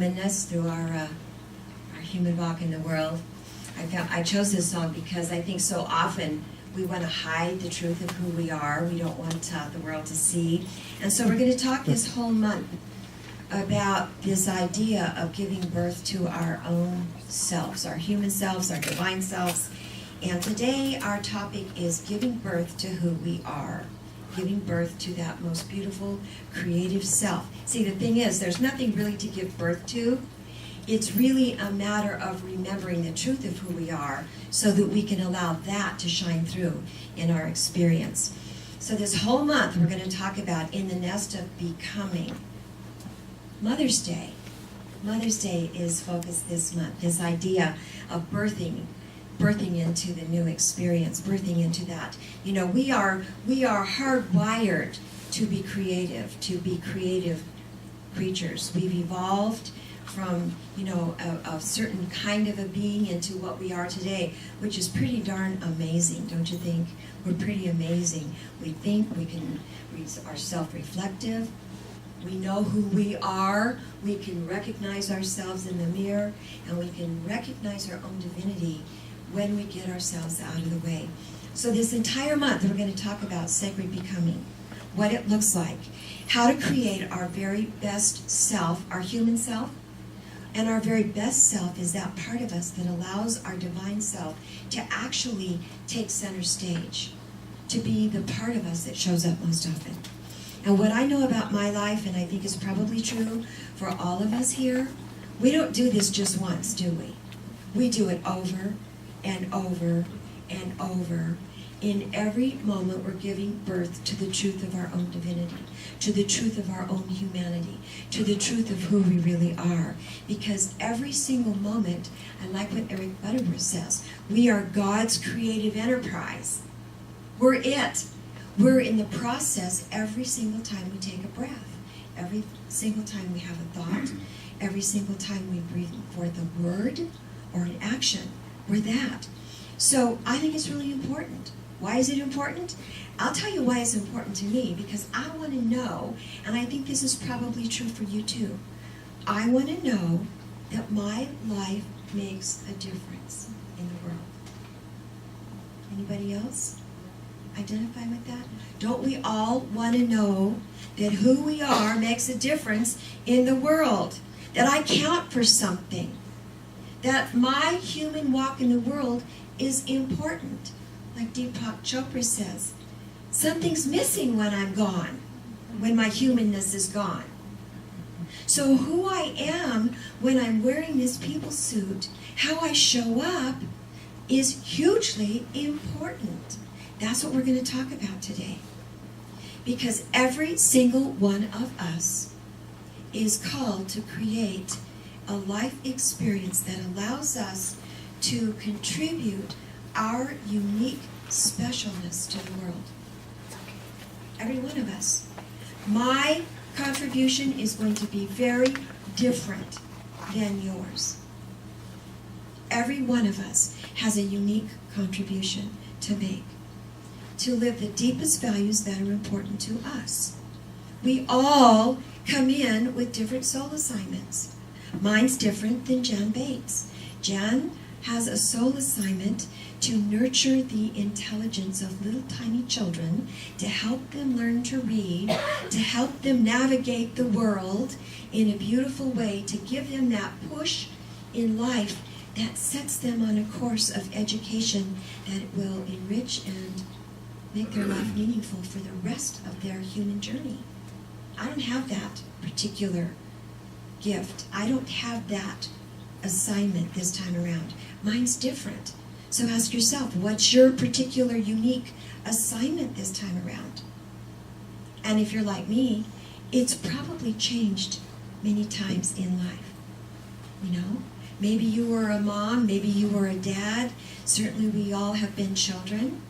humanness, through our human walk in the world. I chose this song because I think so often we want to hide the truth of who we are. We don't want the world to see. And so we're going to talk this whole month about this idea of giving birth to our own selves, our human selves, our divine selves. And today our topic is giving birth to who we are. Giving birth to that most beautiful, creative self. See, the thing is, there's nothing really to give birth to. It's really a matter of remembering the truth of who we are so that we can allow that to shine through in our experience. So this whole month we're going to talk about In the Nest of Becoming. Mother's Day. Mother's Day is focused this month. This idea of birthing into the new experience, birthing into that. You know, we are hardwired to be creative creatures. We've evolved from, you know, a certain kind of a being into what we are today, which is pretty darn amazing, don't you think? We're pretty amazing. We think, we are self-reflective. We know who we are. We can recognize ourselves in the mirror, and we can recognize our own divinity when we get ourselves out of the way. So this entire month we're going to talk about sacred becoming, what it looks like, how to create our very best self, our human self, and our very best self is that part of us that allows our divine self to actually take center stage, to be the part of us that shows up most often. And what I know about my life, and I think is probably true for all of us here, we don't do this just once, do we? We do it over and over and over. In every moment we're giving birth to the truth of our own divinity, to the truth of our own humanity, to the truth of who we really are. Because every single moment, I like what Eric Butterworth says, we are God's creative enterprise. We're it. We're in the process every single time we take a breath, every single time we have a thought, every single time we breathe forth a word or an action. We're that. So I think it's really important. Why is it important? I'll tell you why it's important to me, because I want to know, and I think this is probably true for you too, I want to know that my life makes a difference in the world. Anybody else identify with that? Don't we all want to know that who we are makes a difference in the world? That I count for something? That my human walk in the world is important? Like Deepak Chopra says, something's missing when I'm gone, when my humanness is gone. So who I am when I'm wearing this people suit, how I show up, is hugely important. That's what we're going to talk about today. Because every single one of us is called to create a life experience that allows us to contribute our unique specialness to the world. Every one of us. My contribution is going to be very different than yours. Every one of us has a unique contribution to make, to live the deepest values that are important to us. We all come in with different soul assignments. Mine's different than Jan Bates. Jan has a soul assignment to nurture the intelligence of little tiny children, to help them learn to read, to help them navigate the world in a beautiful way, to give them that push in life that sets them on a course of education that will enrich and make their life meaningful for the rest of their human journey. I don't have that particular gift. I don't have that assignment this time around. Mine's different. So ask yourself, what's your particular unique assignment this time around? And if you're like me, it's probably changed many times in life. You know, maybe you were a mom, maybe you were a dad. Certainly we all have been children.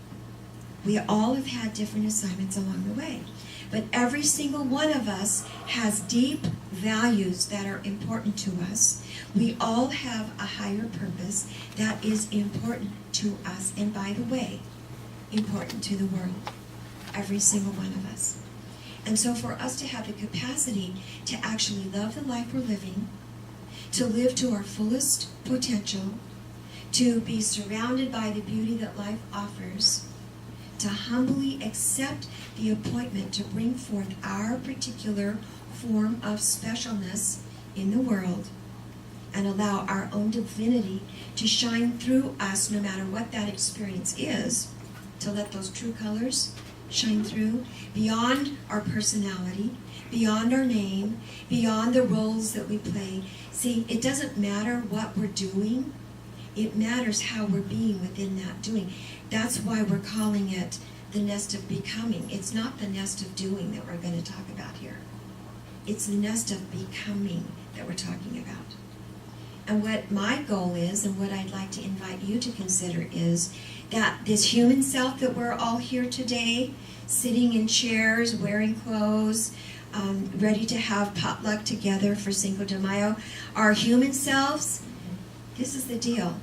We all have had different assignments along the way. But every single one of us has deep values that are important to us. We all have a higher purpose that is important to us, and by the way, important to the world. Every single one of us. And so for us to have the capacity to actually love the life we're living, to live to our fullest potential, to be surrounded by the beauty that life offers, to humbly accept the appointment to bring forth our particular form of specialness in the world, and allow our own divinity to shine through us no matter what that experience is, to let those true colors shine through beyond our personality, beyond our name, beyond the roles that we play. See, it doesn't matter what we're doing. It matters how we're being within that doing. That's why we're calling it the nest of becoming. It's not the nest of doing that we're going to talk about here. It's the nest of becoming that we're talking about. And what my goal is, and what I'd like to invite you to consider, is that this human self that we're all here today, sitting in chairs, wearing clothes, ready to have potluck together for Cinco de Mayo, our human selves, this is the deal.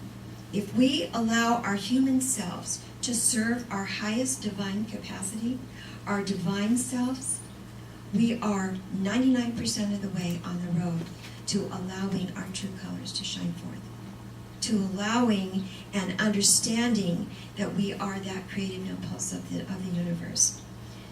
If we allow our human selves to serve our highest divine capacity, our divine selves, we are 99% of the way on the road to allowing our true colors to shine forth, to allowing and understanding that we are that creative impulse of the universe.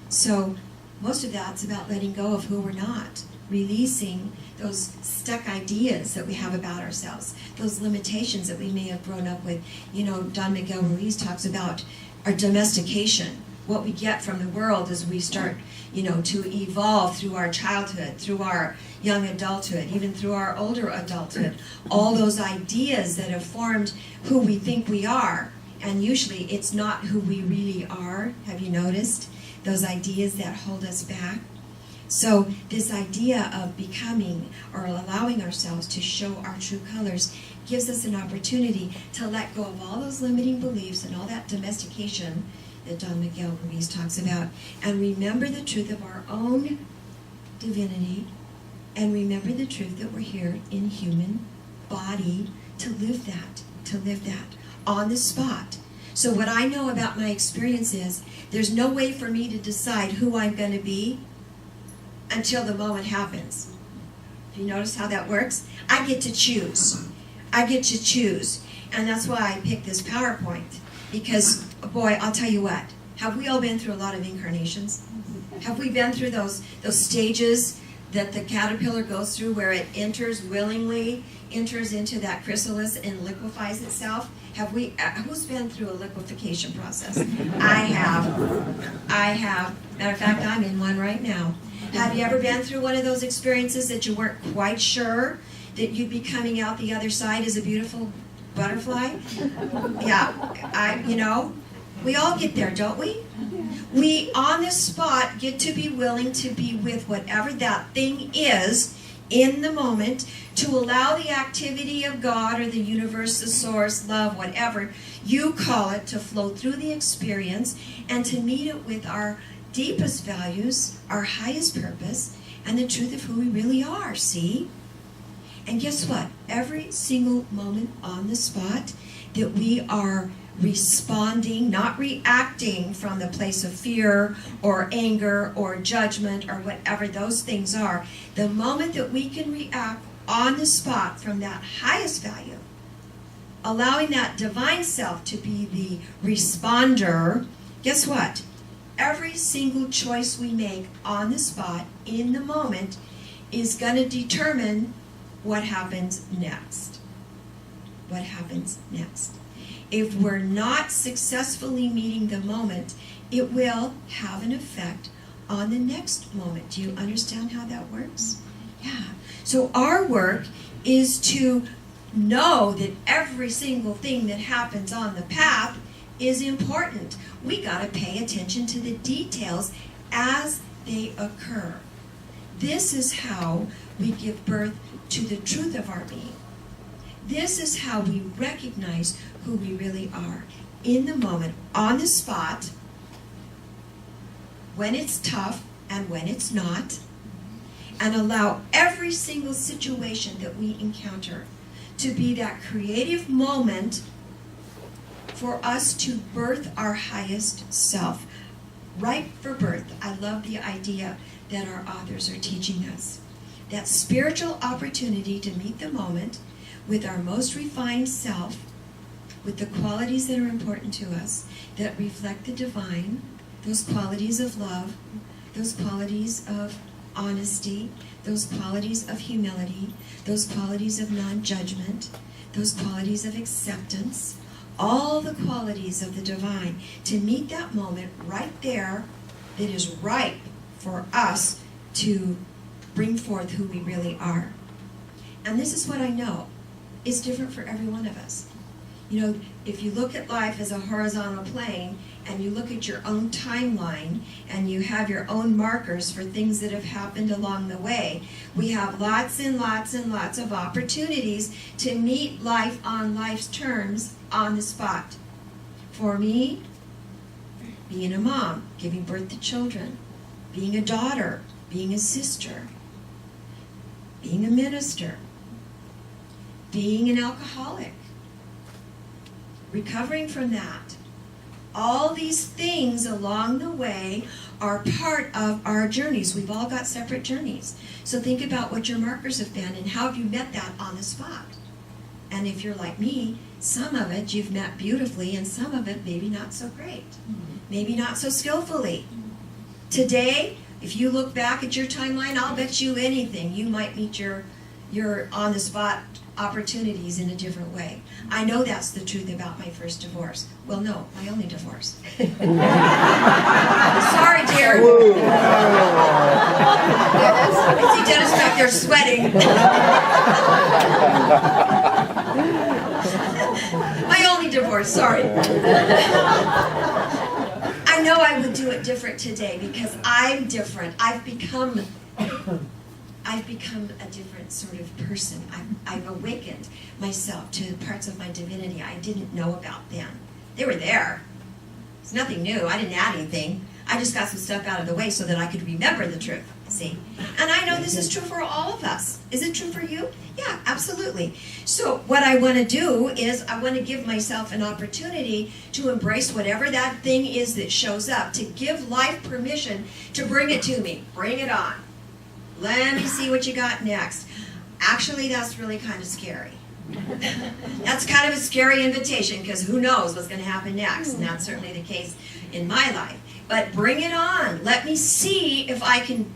So most of that's about letting go of who we're not, releasing those stuck ideas that we have about ourselves, those limitations that we may have grown up with. You know, Don Miguel Ruiz talks about our domestication, what we get from the world as we start, to evolve through our childhood, through our young adulthood, even through our older adulthood. All those ideas that have formed who we think we are, and usually it's not who we really are. Have you noticed? Those ideas that hold us back. So this idea of becoming or allowing ourselves to show our true colors gives us an opportunity to let go of all those limiting beliefs and all that domestication that Don Miguel Ruiz talks about, and remember the truth of our own divinity, and remember the truth that we're here in human body to live that on the spot. So what I know about my experience is there's no way for me to decide who I'm going to be until the moment happens. Do you notice how that works? I get to choose. And that's why I picked this PowerPoint. Because, boy, I'll tell you what. Have we all been through a lot of incarnations? Have we been through those stages that the caterpillar goes through where it willingly enters into that chrysalis and liquefies itself? Who's been through a liquefaction process? I have. Matter of fact, I'm in one right now. Have you ever been through one of those experiences that you weren't quite sure that you'd be coming out the other side as a beautiful butterfly? Yeah, we all get there, don't we? We, on the spot, get to be willing to be with whatever that thing is in the moment, to allow the activity of God or the universe, the source, love, whatever you call it, to flow through the experience and to meet it with our deepest values, our highest purpose, and the truth of who we really are, see? And guess what? Every single moment on the spot that we are responding, not reacting from the place of fear or anger or judgment or whatever those things are, the moment that we can react on the spot from that highest value, allowing that divine self to be the responder, guess what? Every single choice we make on the spot, in the moment, is going to determine what happens next. What happens next? If we're not successfully meeting the moment, it will have an effect on the next moment. Do you understand how that works? Yeah. So our work is to know that every single thing that happens on the path is important. We got to pay attention to the details as they occur. This is how we give birth to the truth of our being. This is how we recognize who we really are in the moment, on the spot, when it's tough and when it's not, and allow every single situation that we encounter to be that creative moment for us to birth our highest self. Ripe for birth. I love the idea that our authors are teaching us. that spiritual opportunity to meet the moment with our most refined self, with the qualities that are important to us, that reflect the divine, those qualities of love, those qualities of honesty, those qualities of humility, those qualities of non-judgment, those qualities of acceptance, all the qualities of the divine, to meet that moment right there that is ripe for us to bring forth who we really are. And this is what I know. It's different for every one of us. You know, if you look at life as a horizontal plane, and you look at your own timeline, and you have your own markers for things that have happened along the way, we have lots and lots and lots of opportunities to meet life on life's terms on the spot. For me, being a mom, giving birth to children, being a daughter, being a sister, being a minister, being an alcoholic, recovering from that. All these things along the way are part of our journeys. We've all got separate journeys. So think about what your markers have been and how have you met that on the spot. And if you're like me, some of it you've met beautifully and some of it maybe not so great. Maybe not so skillfully. Today, if you look back at your timeline, I'll bet you anything you might meet your on-the-spot opportunities in a different way. I know that's the truth about my first divorce. Well, no, my only divorce. Sorry, dear. I see Dennis back there sweating. My only divorce, sorry. I know I would do it different today because I'm different. I've become a different sort of person. I've awakened myself to parts of my divinity I didn't know about then. They were there. It's nothing new. I didn't add anything. I just got some stuff out of the way so that I could remember the truth, see? And I know this is true for all of us. Is it true for you? Yeah, absolutely. So what I want to do is I want to give myself an opportunity to embrace whatever that thing is that shows up, to give life permission to bring it to me. Bring it on. Let me see what you got next. Actually, that's really kind of scary. That's kind of a scary invitation because who knows what's going to happen next. And that's certainly the case in my life. But bring it on. Let me see if I can,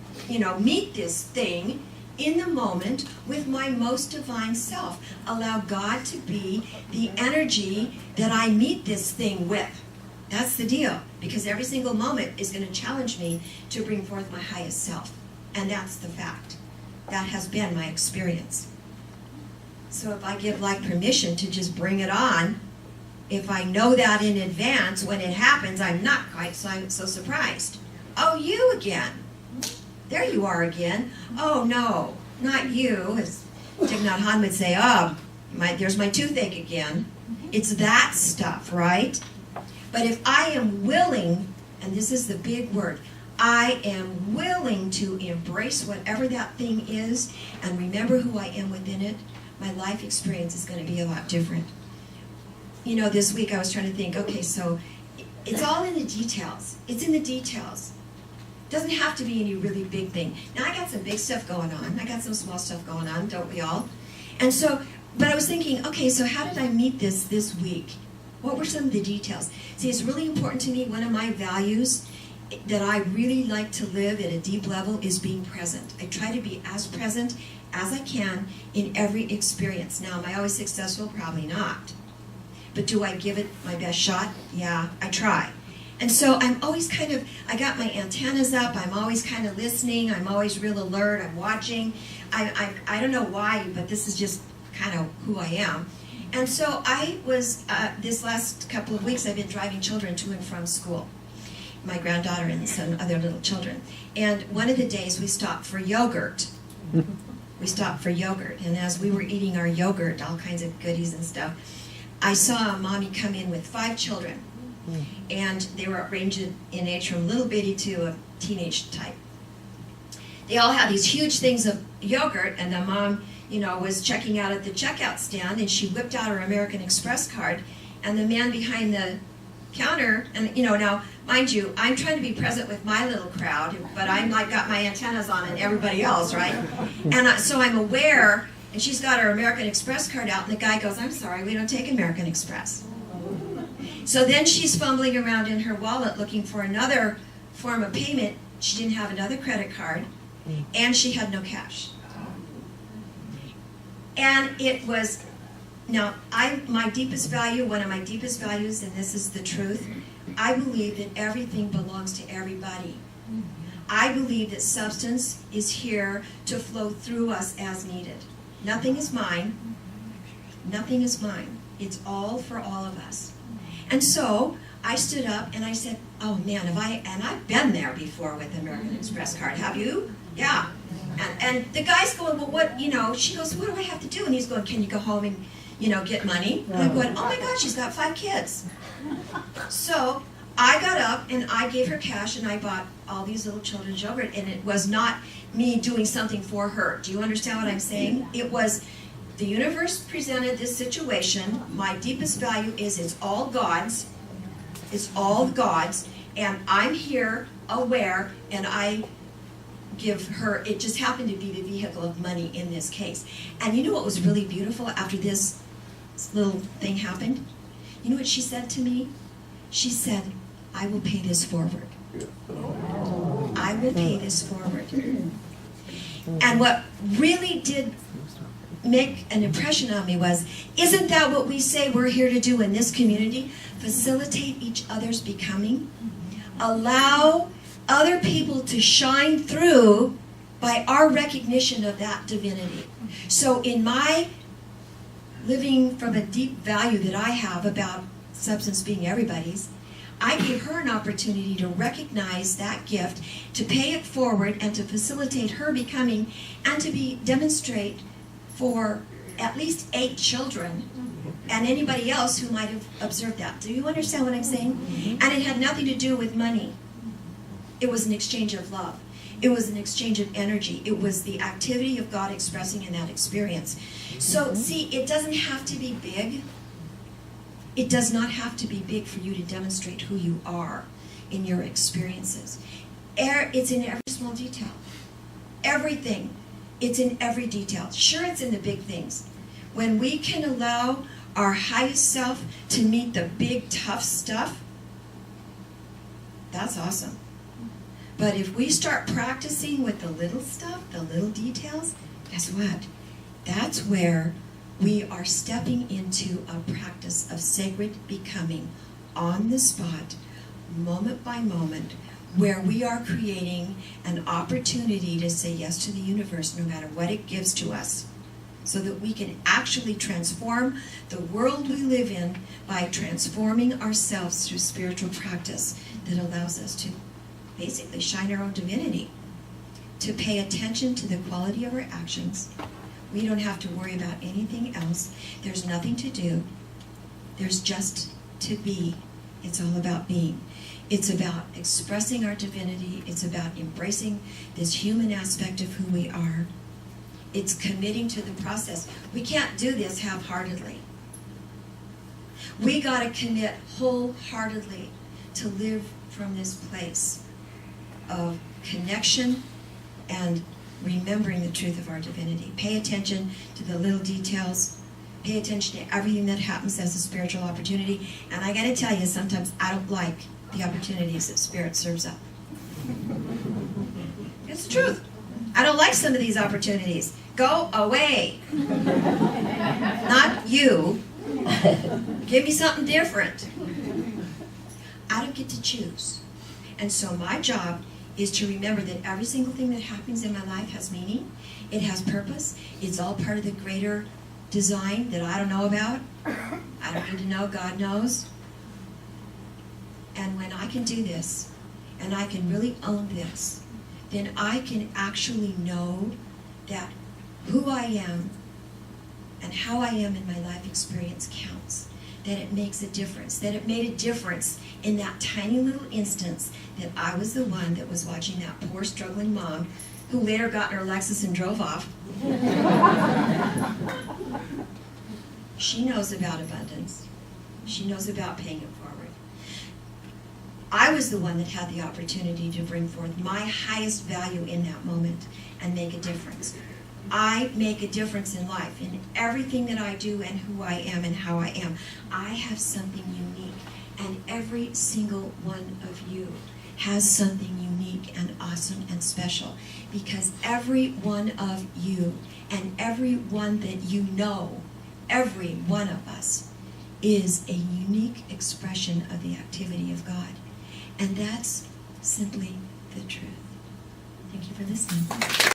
meet this thing in the moment with my most divine self. Allow God to be the energy that I meet this thing with. That's the deal. Because every single moment is going to challenge me to bring forth my highest self. And that's the fact. That has been my experience. So if I give life permission to just bring it on, if I know that in advance, when it happens, I'm not quite so surprised. Oh, you again. There you are again. Oh, no, not you. As Thich Nhat Hanh would say, there's my toothache again. It's that stuff, right? But if I am willing, and this is the big word, I am willing to embrace whatever that thing is and remember who I am within it, my life experience is going to be a lot different. This week I was trying to think, okay, so it's all in the details. It's in the details. It doesn't have to be any really big thing. Now, I got some big stuff going on. I got some small stuff going on, don't we all? And so, but I was thinking, okay, so how did I meet this week? What were some of the details? See, it's really important to me. One of my values that I really like to live at a deep level is being present. I try to be as present as I can in every experience. Now, am I always successful? Probably not. But do I give it my best shot? Yeah, I try. And so I'm always I got my antennas up, I'm always kind of listening, I'm always real alert, I'm watching. I don't know why, but this is just kind of who I am. And so I was, this last couple of weeks, I've been driving children to and from school. My granddaughter and some other little children. And one of the days we stopped for yogurt. We stopped for yogurt. And as we were eating our yogurt, all kinds of goodies and stuff, I saw a mommy come in with 5 children. And they were ranged in age from little bitty to a teenage type. They all had these huge things of yogurt, and the mom, was checking out at the checkout stand, and she whipped out her American Express card, and the man behind the counter, and now, mind you, I'm trying to be present with my little crowd, but I'm like got my antennas on and everybody else, right? And so I'm aware, and she's got her American Express card out, and the guy goes, I'm sorry, we don't take American Express. So then she's fumbling around in her wallet looking for another form of payment. She didn't have another credit card, and she had no cash. And it was, now, my deepest value, one of my deepest values, and this is the truth, I believe that everything belongs to everybody. I believe that substance is here to flow through us as needed. Nothing is mine. Nothing is mine. It's all for all of us. And so I stood up and I said, oh man, I've been there before with American Express card. Have you? Yeah. And the guy's going, well, what, she goes, what do I have to do? And he's going, can you go home and, get money? And I'm going, oh my God, she's got 5 kids. So I got up and I gave her cash and I bought all these little children's yogurt, and it was not me doing something for her. Do you understand what I'm saying? It was the universe presented this situation. My deepest value is it's all God's. It's all God's. And I'm here aware, and I give her, it just happened to be the vehicle of money in this case. And you know what was really beautiful after this little thing happened? You know what she said to me? She said, I will pay this forward. I will pay this forward. And what really did make an impression on me was, isn't that what we say we're here to do in this community? Facilitate each other's becoming. Allow other people to shine through by our recognition of that divinity. So in my living from a deep value that I have about substance being everybody's, I gave her an opportunity to recognize that gift, to pay it forward, and to facilitate her becoming, and to demonstrate for at least 8 children and anybody else who might have observed that. Do you understand what I'm saying? And it had nothing to do with money. It was an exchange of love. It was an exchange of energy. It was the activity of God expressing in that experience. So, see, it doesn't have to be big. It does not have to be big for you to demonstrate who you are in your experiences. It's in every small detail. Everything. It's in every detail. Sure, it's in the big things. When we can allow our highest self to meet the big, tough stuff, that's awesome. But if we start practicing with the little stuff, the little details, guess what? That's where we are stepping into a practice of sacred becoming on the spot, moment by moment, where we are creating an opportunity to say yes to the universe no matter what it gives to us, so that we can actually transform the world we live in by transforming ourselves through spiritual practice that allows us to basically shine our own divinity, to pay attention to the quality of our actions. We don't have to worry about anything else. There's nothing to do. There's just to be. It's all about being. It's about expressing our divinity. It's about embracing this human aspect of who we are. It's committing to the process. We can't do this half-heartedly. We got to commit wholeheartedly to live from this place of connection and remembering the truth of our divinity. Pay attention to the little details. Pay attention to everything that happens as a spiritual opportunity. And I got to tell you, sometimes I don't like the opportunities that Spirit serves up. It's the truth. I don't like some of these opportunities. Go away. Not you. Give me something different. I don't get to choose. And so my job is to remember that every single thing that happens in my life has meaning. It has purpose. It's all part of the greater design that I don't know about. I don't need to know. God knows. And when I can do this, and I can really own this, then I can actually know that who I am and how I am in my life experience counts. That it makes a difference. That it made a difference in that tiny little instance that I was the one that was watching that poor struggling mom who later got in her Lexus and drove off. She knows about abundance. She knows about paying it forward. I was the one that had the opportunity to bring forth my highest value in that moment and make a difference. I make a difference in life, in everything that I do and who I am and how I am. I have something unique, and every single one of you has something unique and awesome and special, because every one of you and every one that you know, every one of us, is a unique expression of the activity of God. And that's simply the truth. Thank you for listening.